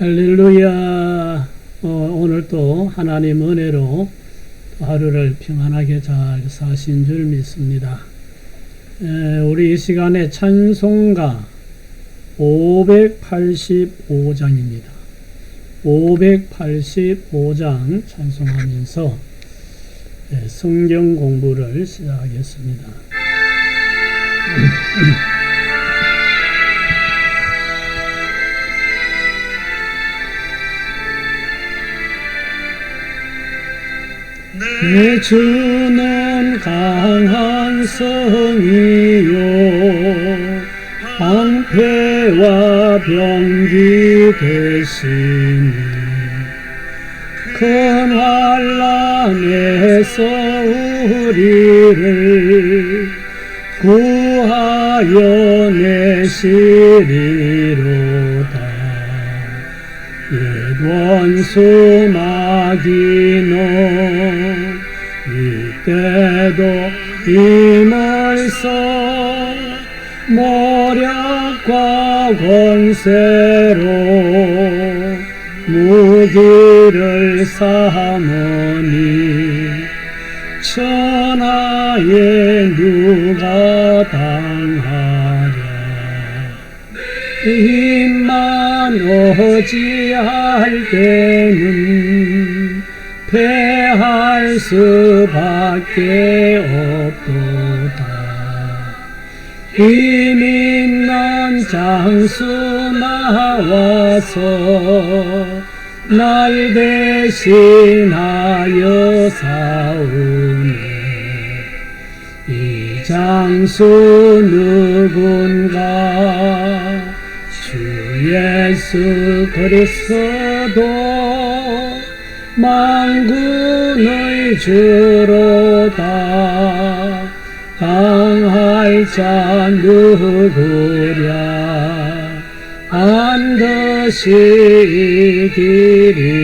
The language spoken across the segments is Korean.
할렐루야. 오늘 또 하나님 은혜로 하루를 평안하게 잘 사신 줄 믿습니다. 우리 이 시간에 찬송가 585장입니다. 585장 찬송하면서 성경 공부를 시작하겠습니다. 내 주는 강한 성이요 방패와 병기 되시니 큰 환난에서 우리를 구하여 내시리로다. 옛 원수 마귀는 이때도 힘을써 모략과 권세로 무기를 삼으니 천하에 누가 당하랴. 힘만 어지할 때는 패할 수밖에 없도다. 힘 있는 장수 나와서 날 대신하여 싸우네. 이 장수 누군가 주 예수 그리스도 만군의 주로다. 당할 자 누구랴. 반드시 이기리로다.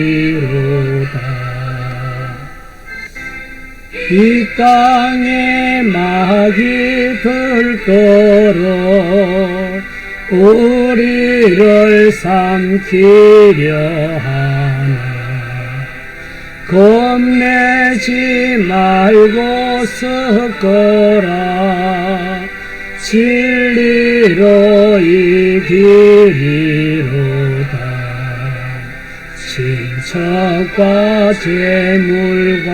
이 땅에 마귀 들도록 우리를 삼키려 하나. 겁내지 말고 섞어라. 진리로 이기리로다. 친척과 재물과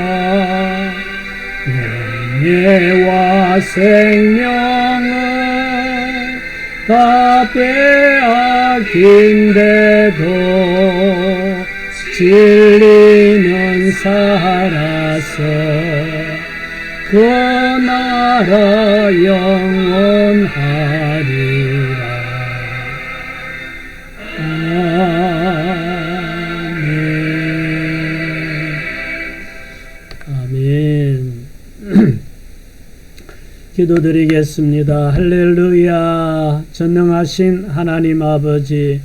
명예와 생명은 다 빼앗긴데도 진리는 살아서 그 나라 영원하리라. 아멘. 기도드리겠습니다. 할렐루야. 전능하신 하나님 아버지,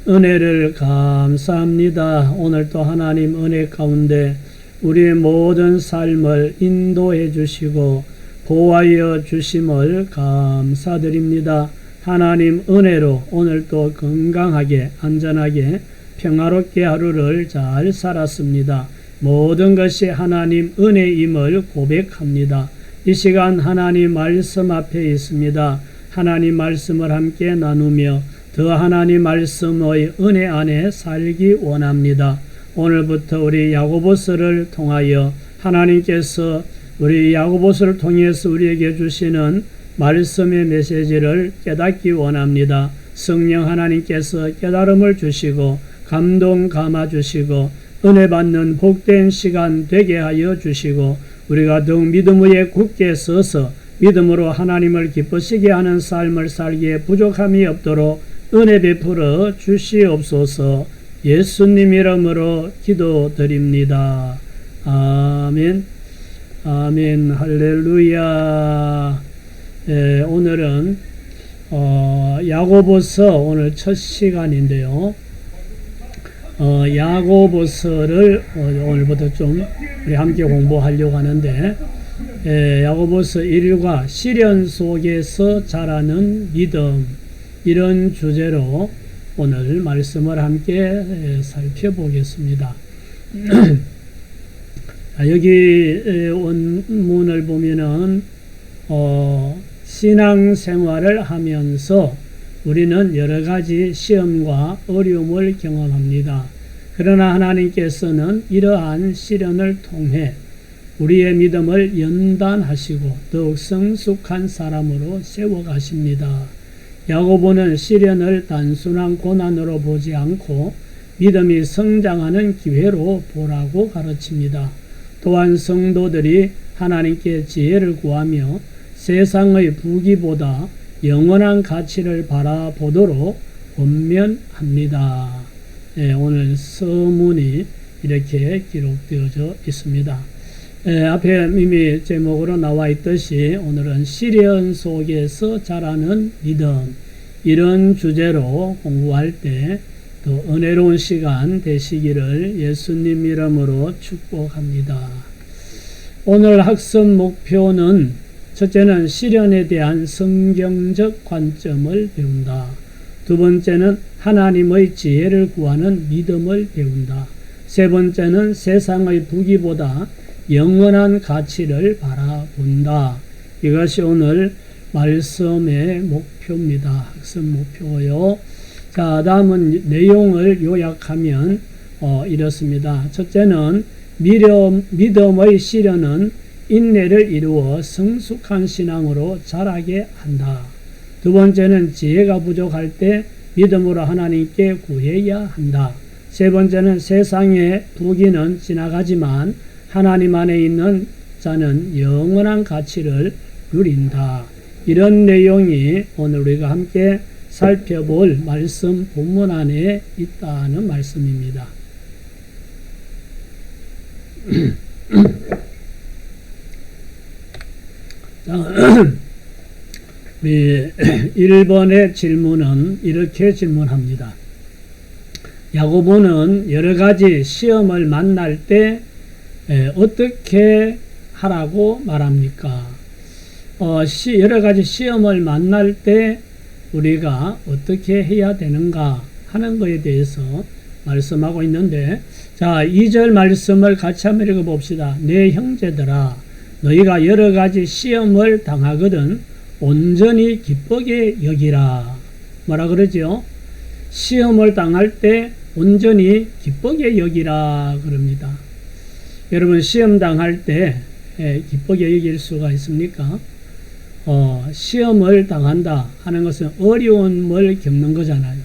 은혜를 감사합니다. 오늘도 하나님 은혜 가운데 우리의 모든 삶을 인도해 주시고 보호하여 주심을 감사드립니다. 하나님 은혜로 오늘도 건강하게 안전하게 평화롭게 하루를 잘 살았습니다. 모든 것이 하나님 은혜임을 고백합니다. 이 시간 하나님 말씀 앞에 있습니다. 하나님 말씀을 함께 나누며 더 하나님 말씀의 은혜 안에 살기 원합니다. 오늘부터 우리 야고보서를 통하여 하나님께서 우리 야고보서를 통해서 우리에게 주시는 말씀의 메시지를 깨닫기 원합니다. 성령 하나님께서 깨달음을 주시고 감동 감아 주시고 은혜 받는 복된 시간 되게 하여 주시고 우리가 더욱 믿음 위에 굳게 서서 믿음으로 하나님을 기쁘시게 하는 삶을 살기에 부족함이 없도록 은혜 베풀어 주시옵소서. 예수님 이름으로 기도드립니다. 아멘. 아멘. 할렐루야. 오늘은 야고보서 오늘 첫 시간인데요. 야고보서를 오늘부터 좀 우리 함께 공부하려고 하는데, 야고보서 1과 시련 속에서 자라는 믿음, 이런 주제로 오늘 말씀을 함께 살펴보겠습니다. 여기 원문을 보면은 신앙생활을 하면서 우리는 여러 가지 시험과 어려움을 경험합니다. 그러나 하나님께서는 이러한 시련을 통해 우리의 믿음을 연단하시고 더욱 성숙한 사람으로 세워가십니다. 야고보는 시련을 단순한 고난으로 보지 않고 믿음이 성장하는 기회로 보라고 가르칩니다. 또한 성도들이 하나님께 지혜를 구하며 세상의 부귀보다 영원한 가치를 바라보도록 권면합니다. 오늘 서문이 이렇게 기록되어져 있습니다. 앞에 이미 제목으로 나와 있듯이 오늘은 시련 속에서 자라는 믿음, 이런 주제로 공부할 때 또 은혜로운 시간 되시기를 예수님 이름으로 축복합니다. 오늘 학습 목표는 첫째는 시련에 대한 성경적 관점을 배운다. 두 번째는 하나님의 지혜를 구하는 믿음을 배운다. 세 번째는 세상의 부귀보다 영원한 가치를 바라본다. 이것이 오늘 말씀의 목표입니다. 학습 목표요. 자, 다음은 내용을 요약하면 이렇습니다. 첫째는 믿음의 시련은 인내를 이루어 성숙한 신앙으로 자라게 한다. 두 번째는 지혜가 부족할 때 믿음으로 하나님께 구해야 한다. 세 번째는 세상의 부귀는 지나가지만 하나님 안에 있는 자는 영원한 가치를 누린다. 이런 내용이 오늘 우리가 함께 살펴볼 말씀 본문 안에 있다는 말씀입니다. 우리 1번의 질문은 이렇게 질문합니다. 야고보는 여러 가지 시험을 만날 때 어떻게 하라고 말합니까? 여러 가지 시험을 만날 때 우리가 어떻게 해야 되는가 하는 것에 대해서 말씀하고 있는데, 자, 2절 말씀을 같이 한번 읽어봅시다. 내 형제들아, 너희가 여러 가지 시험을 당하거든 온전히 기쁘게 여기라. 뭐라 그러죠? 시험을 당할 때 온전히 기쁘게 여기라 그럽니다. 여러분, 시험 당할 때 기쁘게 여길 수가 있습니까? 시험을 당한다 하는 것은 어려움을 겪는 거잖아요.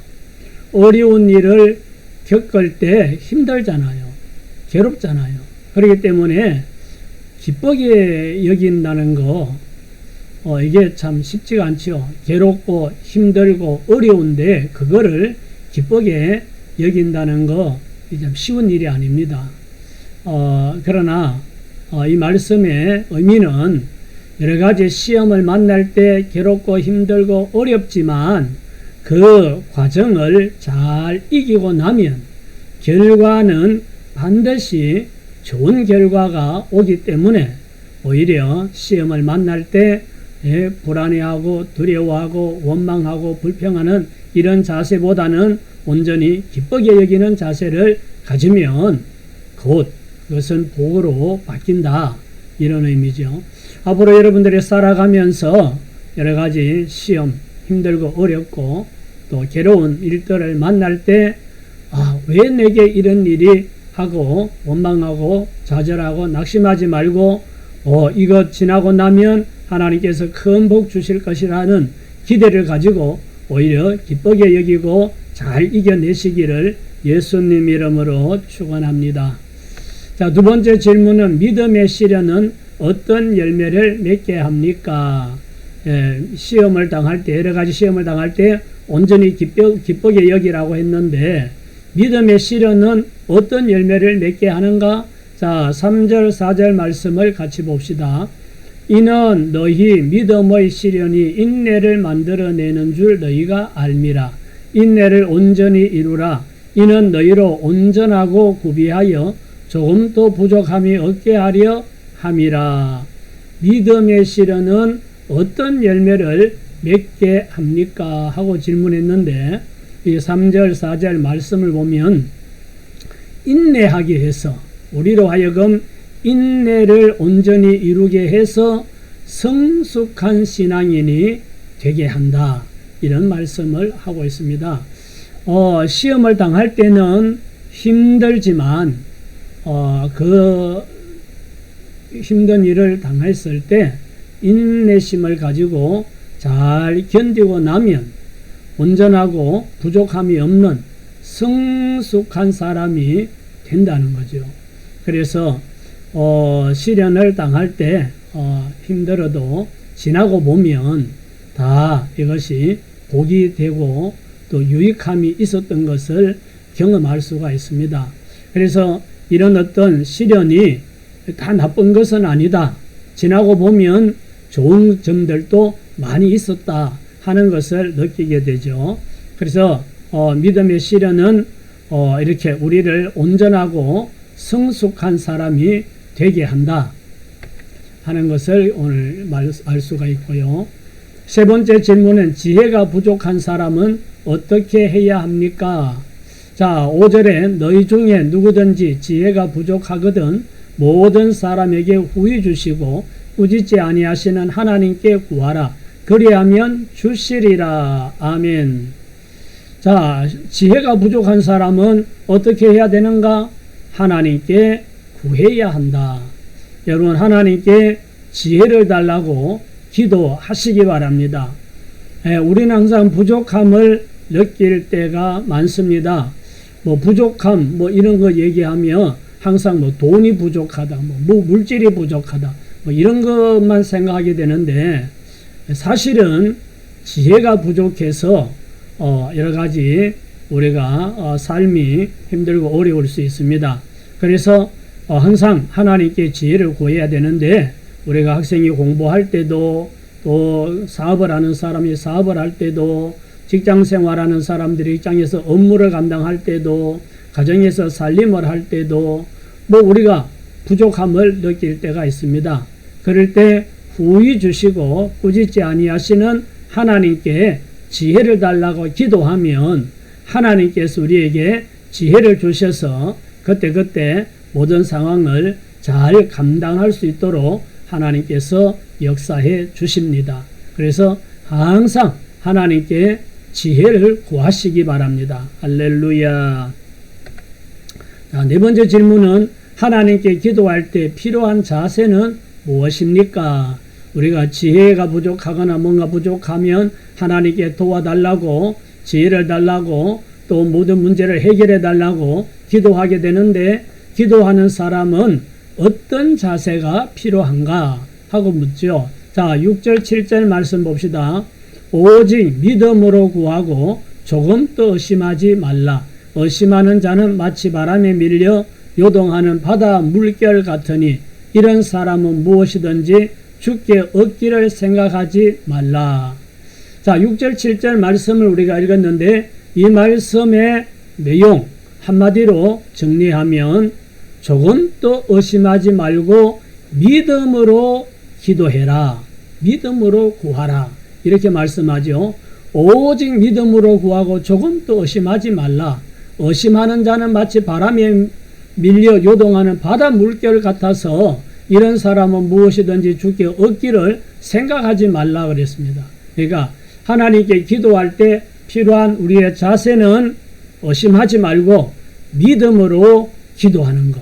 어려운 일을 겪을 때 힘들잖아요. 괴롭잖아요. 그렇기 때문에 기쁘게 여긴다는 거, 이게 참 쉽지가 않죠. 괴롭고 힘들고 어려운데 그거를 기쁘게 여긴다는 거, 참 쉬운 일이 아닙니다. 그러나 이 말씀의 의미는 여러 가지 시험을 만날 때 괴롭고 힘들고 어렵지만 그 과정을 잘 이기고 나면 결과는 반드시 좋은 결과가 오기 때문에 오히려 시험을 만날 때 불안해하고 두려워하고 원망하고 불평하는 이런 자세보다는 온전히 기쁘게 여기는 자세를 가지면 곧 그것은 복으로 바뀐다. 이런 의미죠. 앞으로 여러분들이 살아가면서 여러 가지 시험, 힘들고 어렵고 또 괴로운 일들을 만날 때 왜 내게 이런 일이 하고 원망하고 좌절하고 낙심하지 말고 이것 지나고 나면 하나님께서 큰 복 주실 것이라는 기대를 가지고 오히려 기쁘게 여기고 잘 이겨내시기를 예수님 이름으로 축원합니다. 자, 두 번째 질문은 믿음의 시련은 어떤 열매를 맺게 합니까? 시험을 당할 때, 여러 가지 시험을 당할 때 온전히 기쁘게 여기라고 했는데 믿음의 시련은 어떤 열매를 맺게 하는가? 자, 3절 4절 말씀을 같이 봅시다. 이는 너희 믿음의 시련이 인내를 만들어내는 줄 너희가 알미라. 인내를 온전히 이루라. 이는 너희로 온전하고 구비하여 조금도 부족함이 없게 하려 함이라. 믿음의 시련은 어떤 열매를 맺게 합니까? 하고 질문했는데 이 3절 4절 말씀을 보면 인내하게 해서 우리로 하여금 인내를 온전히 이루게 해서 성숙한 신앙인이 되게 한다. 이런 말씀을 하고 있습니다. 시험을 당할 때는 힘들지만 그 힘든 일을 당했을 때 인내심을 가지고 잘 견디고 나면 온전하고 부족함이 없는 성숙한 사람이 된다는 거죠. 그래서 시련을 당할 때 힘들어도 지나고 보면 다 이것이 복이 되고 또 유익함이 있었던 것을 경험할 수가 있습니다. 그래서 이런 어떤 시련이 다 나쁜 것은 아니다. 지나고 보면 좋은 점들도 많이 있었다 하는 것을 느끼게 되죠. 그래서 믿음의 시련은 이렇게 우리를 온전하고 성숙한 사람이 되게 한다 하는 것을 오늘 알 수가 있고요. 세 번째 질문은 지혜가 부족한 사람은 어떻게 해야 합니까? 자, 5절에 너희 중에 누구든지 지혜가 부족하거든 모든 사람에게 후히 주시고 꾸짖지 아니하시는 하나님께 구하라. 그리하면 주시리라. 아멘. 자, 지혜가 부족한 사람은 어떻게 해야 되는가? 하나님께 구해야 한다. 여러분, 하나님께 지혜를 달라고 기도하시기 바랍니다. 우리는 항상 부족함을 느낄 때가 많습니다. 부족함, 이런 거 얘기하면 항상 돈이 부족하다, 물질이 부족하다, 이런 것만 생각하게 되는데, 사실은 지혜가 부족해서 여러 가지 우리가 삶이 힘들고 어려울 수 있습니다. 그래서 항상 하나님께 지혜를 구해야 되는데, 우리가 학생이 공부할 때도, 또 사업을 하는 사람이 사업을 할 때도, 직장 생활하는 사람들이 직장에서 업무를 감당할 때도, 가정에서 살림을 할 때도 우리가 부족함을 느낄 때가 있습니다. 그럴 때 후히 주시고 꾸짖지 아니하시는 하나님께 지혜를 달라고 기도하면 하나님께서 우리에게 지혜를 주셔서 그때그때 모든 상황을 잘 감당할 수 있도록 하나님께서 역사해 주십니다. 그래서 항상 하나님께 지혜를 구하시기 바랍니다. 할렐루야. 자, 네 번째 질문은 하나님께 기도할 때 필요한 자세는 무엇입니까? 우리가 지혜가 부족하거나 뭔가 부족하면 하나님께 도와달라고, 지혜를 달라고, 또 모든 문제를 해결해 달라고 기도하게 되는데, 기도하는 사람은 어떤 자세가 필요한가 하고 묻죠. 자, 6절 7절 말씀 봅시다. 오직 믿음으로 구하고 조금도 의심하지 말라. 의심하는 자는 마치 바람에 밀려 요동하는 바다 물결 같으니 이런 사람은 무엇이든지 주께 얻기를 생각하지 말라. 자, 6절 7절 말씀을 우리가 읽었는데, 이 말씀의 내용 한마디로 정리하면 조금도 의심하지 말고 믿음으로 기도해라. 믿음으로 구하라. 이렇게 말씀하죠. 오직 믿음으로 구하고 조금도 의심하지 말라. 의심하는 자는 마치 바람에 밀려 요동하는 바다 물결 같아서 이런 사람은 무엇이든지 주께 얻기를 생각하지 말라 그랬습니다. 그러니까 하나님께 기도할 때 필요한 우리의 자세는 의심하지 말고 믿음으로 기도하는 것.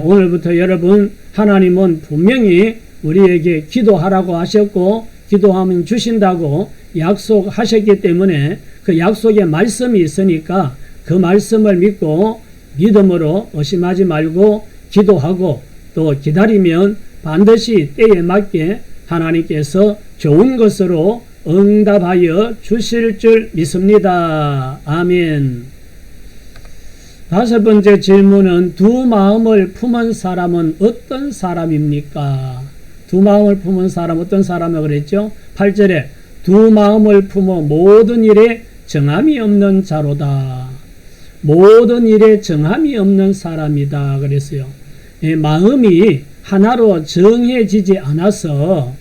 오늘부터 여러분, 하나님은 분명히 우리에게 기도하라고 하셨고 기도하면 주신다고 약속하셨기 때문에 그 약속의 말씀이 있으니까 그 말씀을 믿고 믿음으로 의심하지 말고 기도하고 또 기다리면 반드시 때에 맞게 하나님께서 좋은 것으로 응답하여 주실 줄 믿습니다. 아멘. 다섯 번째 질문은 두 마음을 품은 사람은 어떤 사람입니까? 두 마음을 품은 사람 어떤 사람이라고 그랬죠? 8절에 두 마음을 품어 모든 일에 정함이 없는 자로다. 모든 일에 정함이 없는 사람이다 그랬어요. 마음이 하나로 정해지지 않아서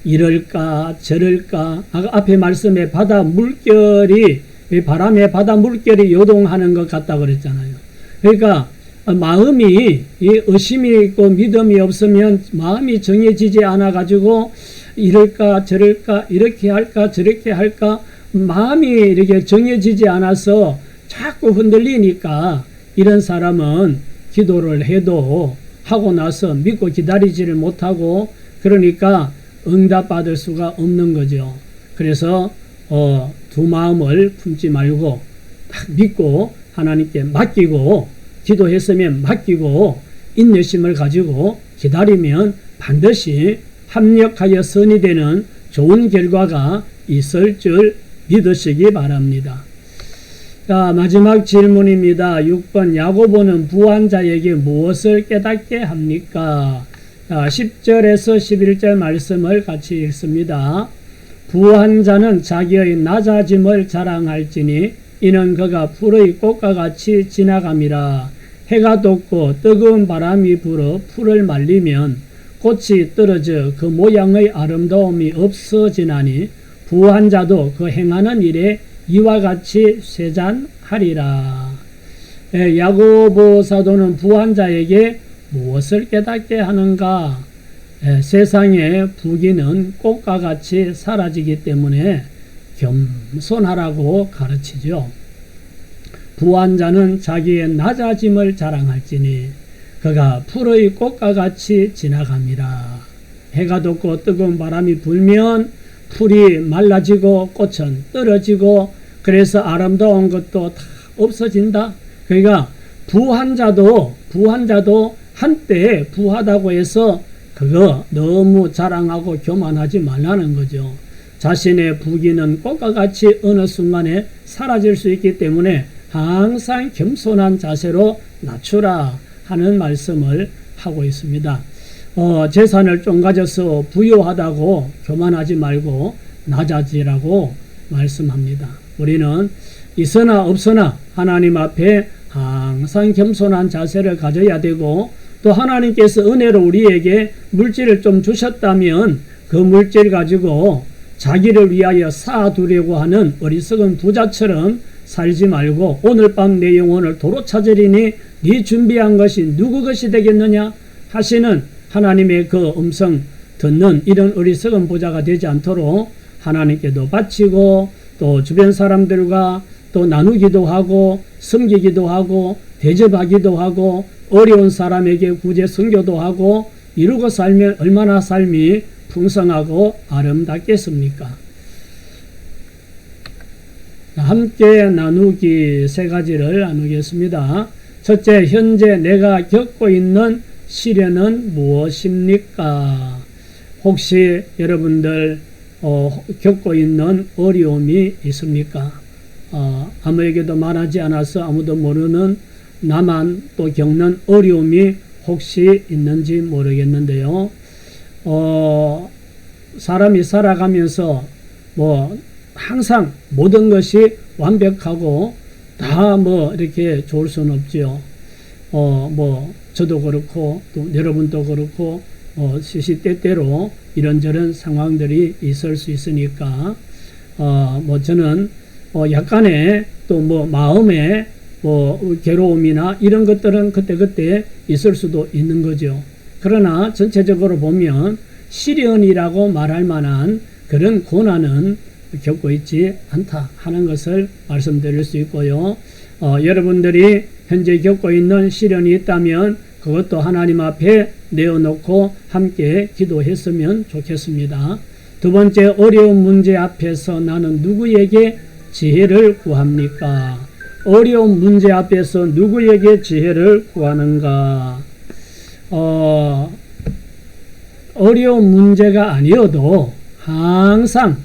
이럴까 저럴까, 앞에 말씀에 바다 물결이 이 바람에 바다 물결이 요동하는 것 같다 그랬잖아요. 그러니까 마음이 이 의심이 있고 믿음이 없으면 마음이 정해지지 않아 가지고 이럴까 저럴까 이렇게 할까 저렇게 할까 마음이 이렇게 정해지지 않아서 자꾸 흔들리니까 이런 사람은 기도를 해도 하고 나서 믿고 기다리지를 못하고 그러니까 응답받을 수가 없는 거죠. 그래서 두 마음을 품지 말고 딱 믿고 하나님께 맡기고 기도했으면 맡기고 인내심을 가지고 기다리면 반드시 합력하여 선이 되는 좋은 결과가 있을 줄 믿으시기 바랍니다. 자, 마지막 질문입니다. 6번 야고보는 부한 자에게 무엇을 깨닫게 합니까? 자, 10절에서 11절 말씀을 같이 읽습니다. 부한 자는 자기의 낮아짐을 자랑할지니 이는 그가 풀의 꽃과 같이 지나감이라. 해가 돋고 뜨거운 바람이 불어 풀을 말리면 꽃이 떨어져 그 모양의 아름다움이 없어지나니 부한 자도 그 행하는 일에 이와 같이 쇠잔하리라. 야고보 사도는 부한 자에게 무엇을 깨닫게 하는가? 세상의 부귀는 꽃과 같이 사라지기 때문에 겸손하라고 가르치죠. 부한 자는 자기의 낮아짐을 자랑할지니 그가 풀의 꽃과 같이 지나갑니다. 해가 돋고 뜨거운 바람이 불면 풀이 말라지고 꽃은 떨어지고 그래서 아름다운 것도 다 없어진다. 그러니까 부한 자도 한때 부하다고 해서 그거 너무 자랑하고 교만하지 말라는 거죠. 자신의 부귀는 꽃과 같이 어느 순간에 사라질 수 있기 때문에 항상 겸손한 자세로 낮추라 하는 말씀을 하고 있습니다. 재산을 좀 가져서 부유하다고 교만하지 말고 낮아지라고 말씀합니다. 우리는 있으나 없으나 하나님 앞에 항상 겸손한 자세를 가져야 되고 또 하나님께서 은혜로 우리에게 물질을 좀 주셨다면 그 물질 가지고 자기를 위하여 쌓아두려고 하는 어리석은 부자처럼 살지 말고 오늘 밤 내 영혼을 도로 찾으리니 네 준비한 것이 누구 것이 되겠느냐 하시는 하나님의 그 음성 듣는 이런 어리석은 부자가 되지 않도록 하나님께도 바치고 또 주변 사람들과 또 나누기도 하고 섬기기도 하고 대접하기도 하고 어려운 사람에게 구제 선교도 하고 이루고 살면 얼마나 삶이 풍성하고 아름답겠습니까? 함께 나누기 세 가지를 나누겠습니다. 첫째, 현재 내가 겪고 있는 시련은 무엇입니까? 혹시 여러분들 겪고 있는 어려움이 있습니까? 아무에게도 말하지 않아서 아무도 모르는 나만 또 겪는 어려움이 혹시 있는지 모르겠는데요. 사람이 살아가면서 항상 모든 것이 완벽하고 다 이렇게 좋을 수는 없죠. 저도 그렇고 또 여러분도 그렇고 시시때때로 이런저런 상황들이 있을 수 있으니까 저는 약간의 또 마음의 괴로움이나 이런 것들은 그때그때 있을 수도 있는 거죠. 그러나 전체적으로 보면 시련이라고 말할 만한 그런 고난은 겪고 있지 않다 하는 것을 말씀드릴 수 있고요. 여러분들이 현재 겪고 있는 시련이 있다면 그것도 하나님 앞에 내어놓고 함께 기도했으면 좋겠습니다. 두 번째, 어려운 문제 앞에서 나는 누구에게 지혜를 구합니까? 어려운 문제 앞에서 누구에게 지혜를 구하는가? 어려운 문제가 아니어도 항상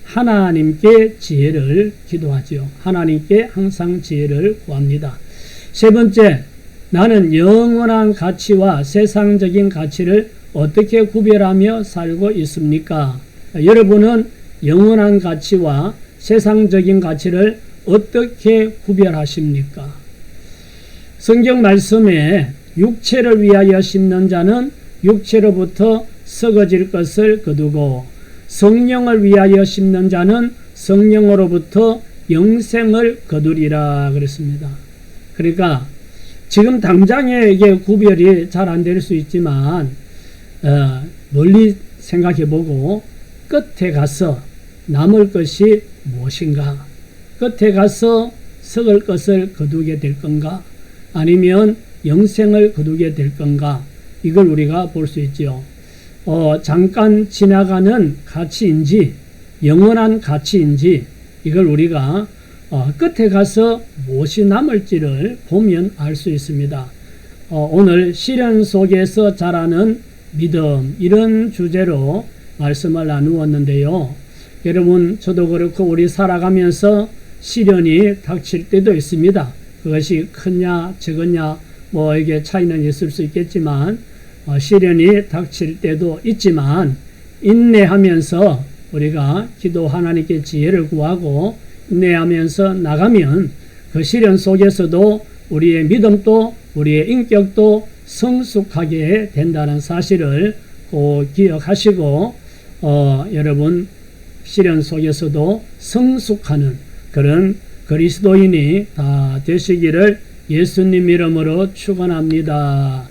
하나님께 지혜를 기도하죠. 하나님께 항상 지혜를 구합니다. 세 번째, 나는 영원한 가치와 세상적인 가치를 어떻게 구별하며 살고 있습니까? 여러분은 영원한 가치와 세상적인 가치를 어떻게 구별하십니까? 성경 말씀에 육체를 위하여 심는 자는 육체로부터 썩어질 것을 거두고 성령을 위하여 심는 자는 성령으로부터 영생을 거두리라 그랬습니다. 그러니까 지금 당장에 이게 구별이 잘 안 될 수 있지만 멀리 생각해보고 끝에 가서 남을 것이 무엇인가? 끝에 가서 썩을 것을 거두게 될 건가? 아니면 영생을 거두게 될 건가? 이걸 우리가 볼 수 있죠. 잠깐 지나가는 가치인지 영원한 가치인지 이걸 우리가 끝에 가서 무엇이 남을지를 보면 알 수 있습니다. 오늘 시련 속에서 자라는 믿음 이런 주제로 말씀을 나누었는데요. 여러분 저도 그렇고 우리 살아가면서 시련이 닥칠 때도 있습니다. 그것이 크냐 적으냐 뭐 이게 차이는 있을 수 있겠지만 시련이 닥칠 때도 있지만 인내하면서 우리가 기도 하나님께 지혜를 구하고 인내하면서 나가면 그 시련 속에서도 우리의 믿음도 우리의 인격도 성숙하게 된다는 사실을 꼭 기억하시고 여러분 시련 속에서도 성숙하는 그런 그리스도인이 다 되시기를 예수님 이름으로 축원합니다.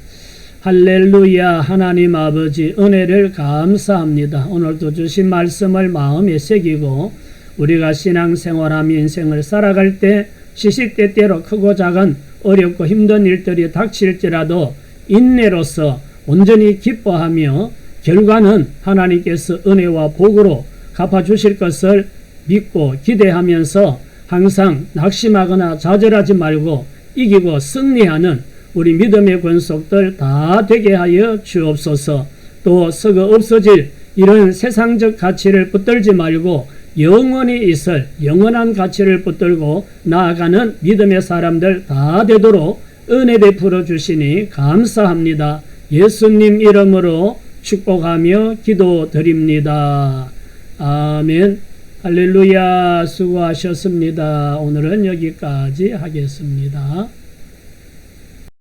할렐루야. 하나님 아버지 은혜를 감사합니다. 오늘도 주신 말씀을 마음에 새기고 우리가 신앙생활하며 인생을 살아갈 때 시시때때로 크고 작은 어렵고 힘든 일들이 닥칠지라도 인내로서 온전히 기뻐하며 결과는 하나님께서 은혜와 복으로 갚아주실 것을 믿고 기대하면서 항상 낙심하거나 좌절하지 말고 이기고 승리하는 우리 믿음의 권속들 다 되게 하여 주옵소서. 또 썩어 없어질 이런 세상적 가치를 붙들지 말고 영원히 있을 영원한 가치를 붙들고 나아가는 믿음의 사람들 다 되도록 은혜 베풀어 주시니 감사합니다. 예수님 이름으로 축복하며 기도드립니다. 아멘. 할렐루야. 수고하셨습니다. 오늘은 여기까지 하겠습니다.